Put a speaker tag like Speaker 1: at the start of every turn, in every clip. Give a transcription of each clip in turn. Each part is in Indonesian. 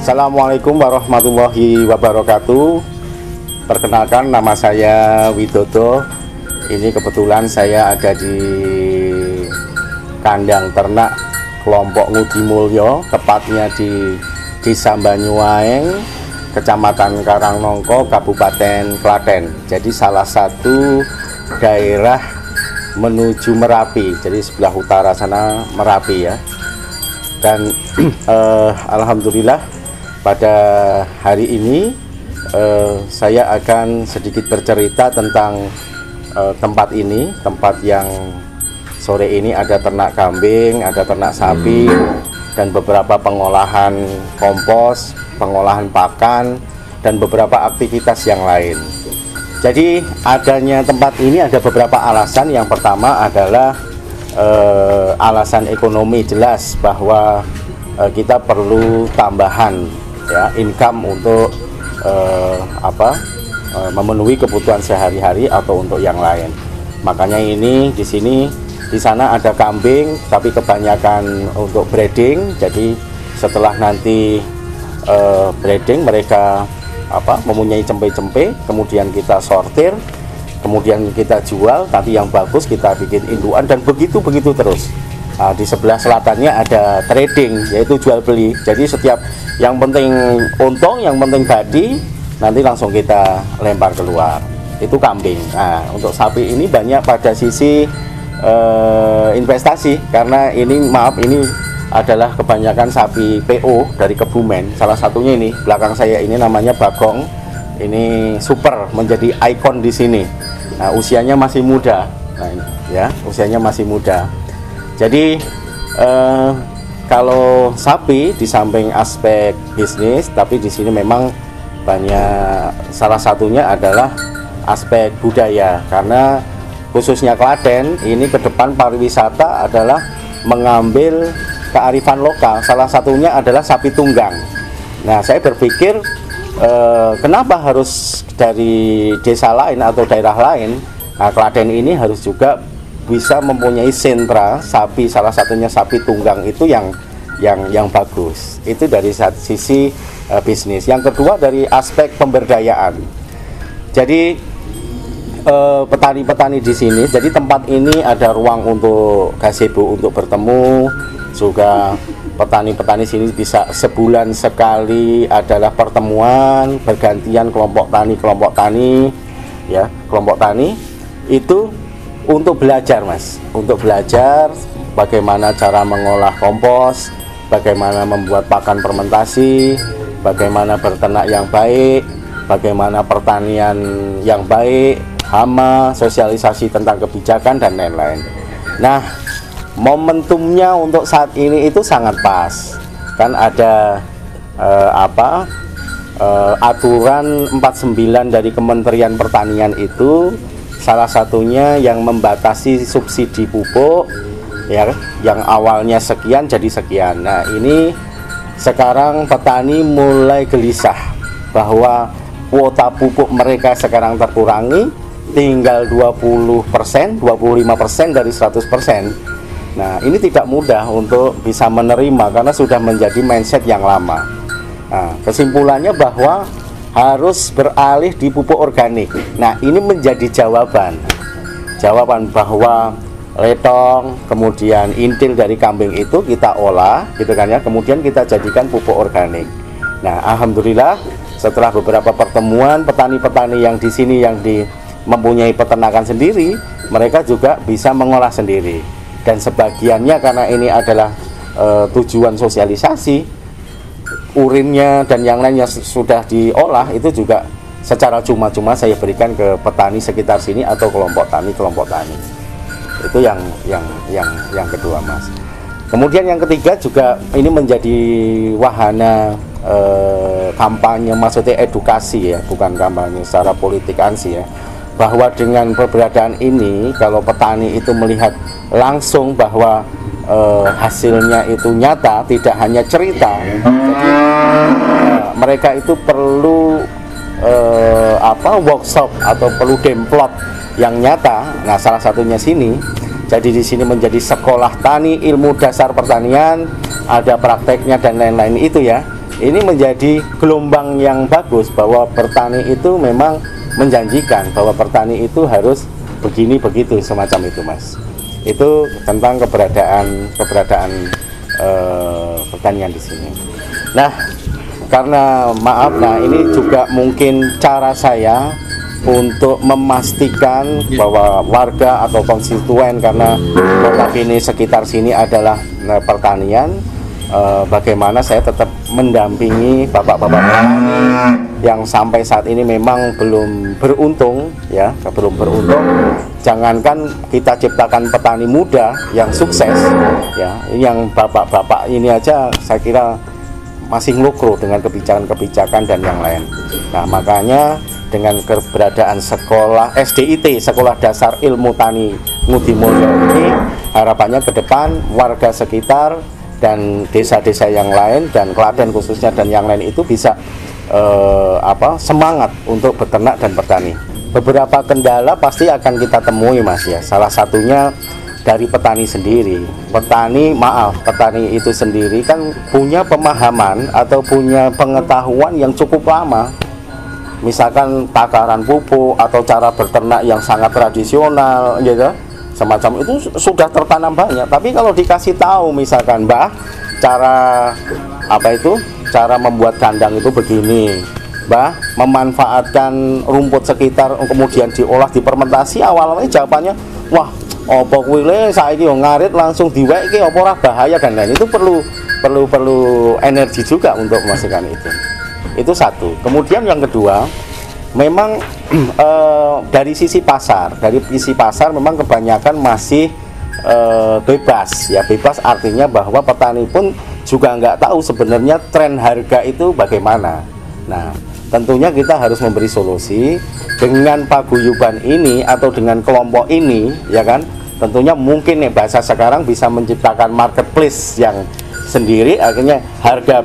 Speaker 1: Assalamualaikum warahmatullahi wabarakatuh. Perkenalkan, nama saya Widodo. Ini kebetulan saya ada di kandang ternak kelompok Ngudi Mulyo, tepatnya di Desa Banyuaeng, Kecamatan Karangnongko, Kabupaten Klaten. Jadi salah satu daerah menuju Merapi, jadi sebelah utara sana Merapi ya. Dan alhamdulillah pada hari ini saya akan sedikit bercerita tentang tempat ini, tempat yang sore ini ada ternak kambing, ada ternak sapi, dan beberapa pengolahan kompos, pengolahan pakan, dan beberapa aktivitas yang lain. Jadi adanya tempat ini ada beberapa alasan. Yang pertama adalah alasan ekonomi, jelas bahwa kita perlu tambahan ya income untuk memenuhi kebutuhan sehari-hari atau untuk yang lain. Makanya ini di sana ada kambing, tapi kebanyakan untuk breeding. Jadi setelah nanti breeding mereka mempunyai cempe-cempe, kemudian kita sortir, kemudian kita jual, nanti yang bagus kita bikin indukan, dan begitu terus. Di sebelah selatannya ada trading, yaitu jual beli. Jadi setiap yang penting untung, yang penting badi, nanti langsung kita lempar keluar. Itu kambing. Nah, untuk sapi ini banyak pada sisi investasi, karena ini adalah kebanyakan sapi PO dari Kebumen. Salah satunya ini belakang saya ini namanya Bagong. Ini super, menjadi ikon di sini. Nah, usianya masih muda. Nah, ya, usianya masih muda. Jadi kalau sapi di samping aspek bisnis, tapi di sini memang banyak, salah satunya adalah aspek budaya, karena khususnya Klaten ini ke depan pariwisata adalah mengambil kearifan lokal. Salah satunya adalah sapi tunggang. Nah, saya berpikir kenapa harus dari desa lain atau daerah lain? Nah, Klaten ini harus juga bisa mempunyai sentra sapi, salah satunya sapi tunggang itu yang bagus. Itu dari sisi bisnis. Yang kedua dari aspek pemberdayaan. Jadi petani-petani di sini, jadi tempat ini ada ruang untuk gazebo untuk bertemu. Juga petani-petani sini bisa sebulan sekali adalah pertemuan bergantian kelompok tani ya, kelompok tani itu untuk belajar, Mas, untuk belajar bagaimana cara mengolah kompos, bagaimana membuat pakan fermentasi, bagaimana berternak yang baik, bagaimana pertanian yang baik, hama, sosialisasi tentang kebijakan dan lain-lain. Nah, momentumnya untuk saat ini itu sangat pas, kan ada aturan 49 dari Kementerian Pertanian itu, salah satunya yang membatasi subsidi pupuk ya, yang awalnya sekian jadi sekian. Nah, ini sekarang petani mulai gelisah bahwa kuota pupuk mereka sekarang terkurangi, tinggal 20%, 25% dari 100%. Nah, ini tidak mudah untuk bisa menerima karena sudah menjadi mindset yang lama. Nah, kesimpulannya bahwa harus beralih di pupuk organik. Nah, ini menjadi jawaban bahwa letong, kemudian intil dari kambing itu kita olah gitu kan ya, kemudian kita jadikan pupuk organik. Nah, alhamdulillah setelah beberapa pertemuan petani-petani yang di sini yang mempunyai peternakan sendiri, mereka juga bisa mengolah sendiri. Dan sebagiannya karena ini adalah tujuan sosialisasi, urinnya dan yang lainnya sudah diolah, itu juga secara cuma-cuma saya berikan ke petani sekitar sini atau kelompok tani. Itu yang kedua, Mas. Kemudian yang ketiga juga ini menjadi wahana kampanye, maksudnya edukasi ya, bukan kampanye secara politik ansi ya, bahwa dengan keberadaan ini kalau petani itu melihat langsung bahwa hasilnya itu nyata, tidak hanya cerita. Jadi mereka itu perlu workshop atau perlu demplot yang nyata. Nah, salah satunya sini. Jadi di sini menjadi sekolah tani, ilmu dasar pertanian, ada prakteknya dan lain-lain itu ya. ini menjadi gelombang yang bagus bahwa bertani itu memang menjanjikan bahwa bertani itu harus begini begitu semacam itu, Mas. Itu tentang keberadaan pertanian di sini. Nah, karena maaf, nah ini juga mungkin cara saya untuk memastikan bahwa warga atau konstituen, karena notabene sekitar sini adalah pertanian, bagaimana saya tetap mendampingi bapak-bapak petani yang sampai saat ini memang belum beruntung, ya, belum beruntung. Jangankan kita ciptakan petani muda yang sukses, ya, yang bapak-bapak ini aja saya kira masih ngelukro dengan kebijakan-kebijakan dan yang lain. Nah, makanya dengan keberadaan sekolah SDIT, Sekolah Dasar Ilmu Tani Ngudi Mulyo ini, harapannya ke depan warga sekitar dan desa-desa yang lain dan Klaten khususnya dan yang lain itu bisa semangat untuk beternak dan bertani. Beberapa kendala pasti akan kita temui, Mas, ya. Salah satunya dari petani sendiri. Petani itu sendiri kan punya pemahaman atau punya pengetahuan yang cukup lama. Misalkan takaran pupuk atau cara beternak yang sangat tradisional, gitu. Semacam itu sudah tertanam banyak. Tapi kalau dikasih tahu misalkan, Mbah, cara membuat kandang itu begini, Mbah, memanfaatkan rumput sekitar kemudian diolah, difermentasi, awalnya jawabannya, wah, apa kuwi le saiki yo ngarit langsung diwekke apa ora bahaya dan lain. Itu perlu energi juga untuk memastikan itu. Itu satu. Kemudian yang kedua, memang dari sisi pasar memang kebanyakan masih bebas, ya. Bebas artinya bahwa petani pun juga nggak tahu sebenarnya tren harga itu bagaimana. Nah, tentunya kita harus memberi solusi dengan paguyuban ini atau dengan kelompok ini, ya kan. Tentunya mungkin nih bahasa sekarang bisa menciptakan marketplace yang sendiri, akhirnya harga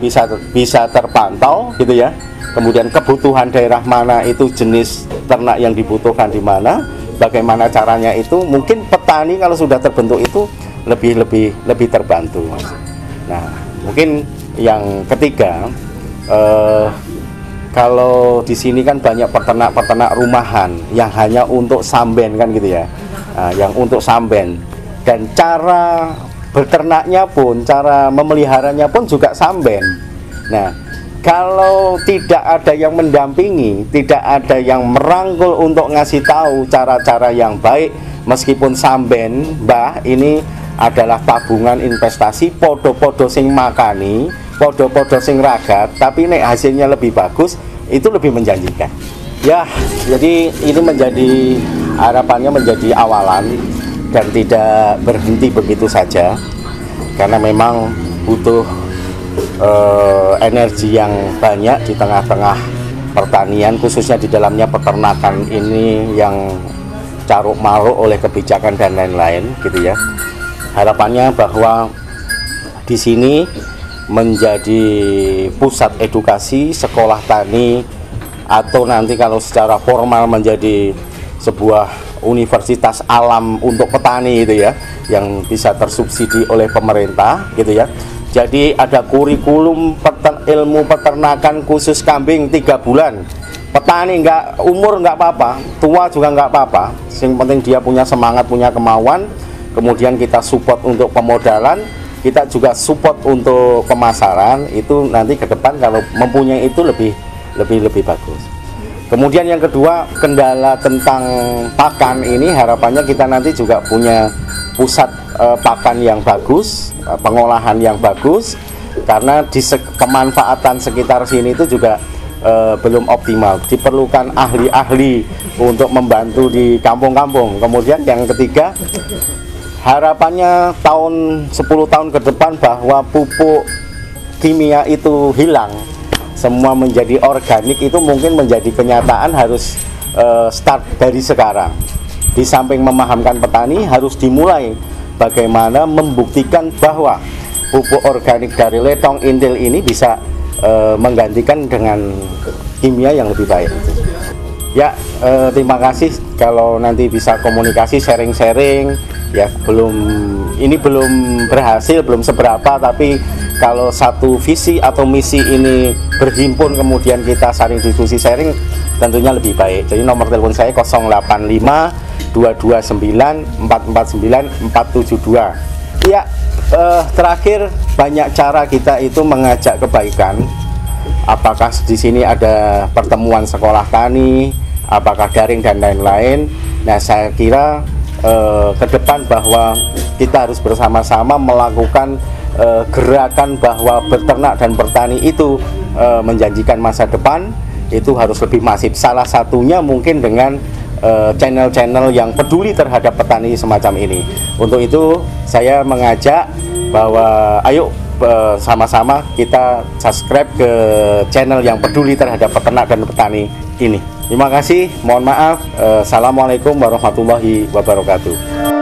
Speaker 1: bisa terpantau, gitu ya. Kemudian kebutuhan daerah mana itu, jenis ternak yang dibutuhkan di mana, bagaimana caranya itu, mungkin petani kalau sudah terbentuk itu lebih terbantu, Mas. Nah, mungkin yang ketiga, kalau di sini kan banyak peternak rumahan yang hanya untuk samben kan gitu ya, yang untuk samben, dan cara beternaknya pun, cara memeliharanya pun juga samben. Nah, kalau tidak ada yang mendampingi, tidak ada yang merangkul untuk ngasih tahu cara-cara yang baik, meskipun samben, Mbah, ini adalah tabungan investasi, podo-podo sing makani, podo-podo sing ragat, tapi nek hasilnya lebih bagus, itu lebih menjanjikan. Ya, jadi ini menjadi harapannya menjadi awalan dan tidak berhenti begitu saja, karena memang butuh energi yang banyak di tengah-tengah pertanian, khususnya di dalamnya peternakan ini yang caruk maruk oleh kebijakan dan lain-lain, gitu ya. Harapannya bahwa di sini menjadi pusat edukasi, sekolah tani, atau nanti kalau secara formal menjadi sebuah universitas alam untuk petani, gitu ya, yang bisa tersubsidi oleh pemerintah, gitu ya. Jadi ada kurikulum ilmu peternakan khusus kambing 3 bulan. Petani umur nggak apa-apa, tua juga nggak apa-apa. Yang penting dia punya semangat, punya kemauan. Kemudian kita support untuk pemodalan, kita juga support untuk pemasaran. Itu nanti ke depan kalau mempunyai itu lebih bagus. Kemudian yang kedua, kendala tentang pakan ini, harapannya kita nanti juga punya pusat pakan yang bagus, pengolahan yang bagus, karena di pemanfaatan sekitar sini itu juga belum optimal. Diperlukan ahli-ahli untuk membantu di kampung-kampung. Kemudian yang ketiga, harapannya 10 tahun ke depan bahwa pupuk kimia itu hilang, semua menjadi organik, itu mungkin menjadi kenyataan, harus start dari sekarang. Di samping memahamkan petani, harus dimulai bagaimana membuktikan bahwa pupuk organik dari Letong Intil ini bisa menggantikan dengan kimia yang lebih baik. Ya, terima kasih kalau nanti bisa komunikasi, sharing-sharing. Ya, ini belum berhasil, belum seberapa, tapi kalau satu visi atau misi ini berhimpun kemudian kita saling diskusi sharing, tentunya lebih baik. Jadi nomor telepon saya 085 229 449 472. Ya, terakhir, banyak cara kita itu mengajak kebaikan. Apakah di sini ada pertemuan sekolah tani, apakah daring dan lain-lain. Nah, saya kira ke depan bahwa kita harus bersama-sama melakukan gerakan bahwa beternak dan bertani itu menjanjikan masa depan, itu harus lebih masif. Salah satunya mungkin dengan channel-channel yang peduli terhadap petani semacam ini. Untuk itu saya mengajak bahwa ayo sama-sama kita subscribe ke channel yang peduli terhadap peternak dan petani ini. Terima kasih, mohon maaf. Assalamualaikum warahmatullahi wabarakatuh.